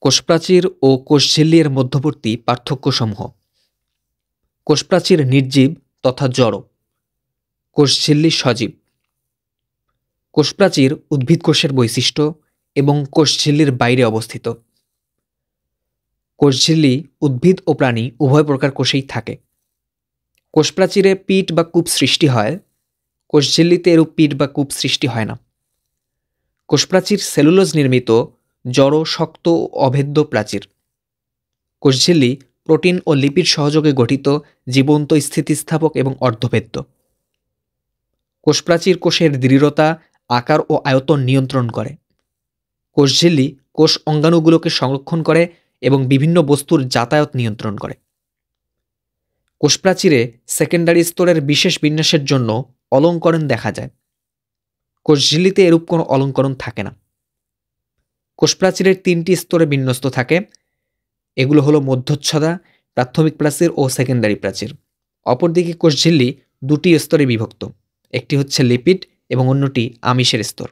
কোষপ্রাচীর ও কোষঝিল্লির মধ্যবর্তী পার্থক্যসমূহ। কোষপ্রাচীর নির্জীব তথা জড়, কোষঝিল্লি সজীব। কোষপ্রাচীর উদ্ভিদ কোষের বৈশিষ্ট্য এবং কোষঝিল্লির বাইরে অবস্থিত। কোষঝিল্লি উদ্ভিদ ও প্রাণী উভয় প্রকার কোষেই থাকে। কোষপ্রাচীরে পিট বা কূপ সৃষ্টি হয়, কোষঝিল্লিতে এরূপ পিট বা কূপ সৃষ্টি হয় না। কোষপ্রাচীর সেলুলোজ নির্মিত জড়, শক্ত ও অভেদ্য প্রাচীর। কোষঝিল্লি প্রোটিন ও লিপিড সহযোগে গঠিত, জীবন্ত, স্থিতিস্থাপক এবং অর্ধভেদ্য। কোষপ্রাচীর কোষের দৃঢ়তা, আকার ও আয়তন নিয়ন্ত্রণ করে। কোষঝিল্লি কোষ অঙ্গাণুগুলোকে সংরক্ষণ করে এবং বিভিন্ন বস্তুর যাতায়াত নিয়ন্ত্রণ করে। কোষপ্রাচীরে সেকেন্ডারি স্তরের বিশেষ বিন্যাসের জন্য অলঙ্করণ দেখা যায়। কোষঝিল্লিতে এরূপ কোনো অলঙ্করণ থাকে না। কোষপ্রাচীরের 3টি স্তরে বিন্যস্ত থাকে। এগুলো হলো মধ্যচ্ছদা, প্রাথমিক প্রাচীর ও সেকেন্ডারি প্রাচীর। অপরদিকে কোষঝিল্লি 2টি স্তরে বিভক্ত, একটি হচ্ছে লিপিড এবং অন্যটি আমিষের স্তর।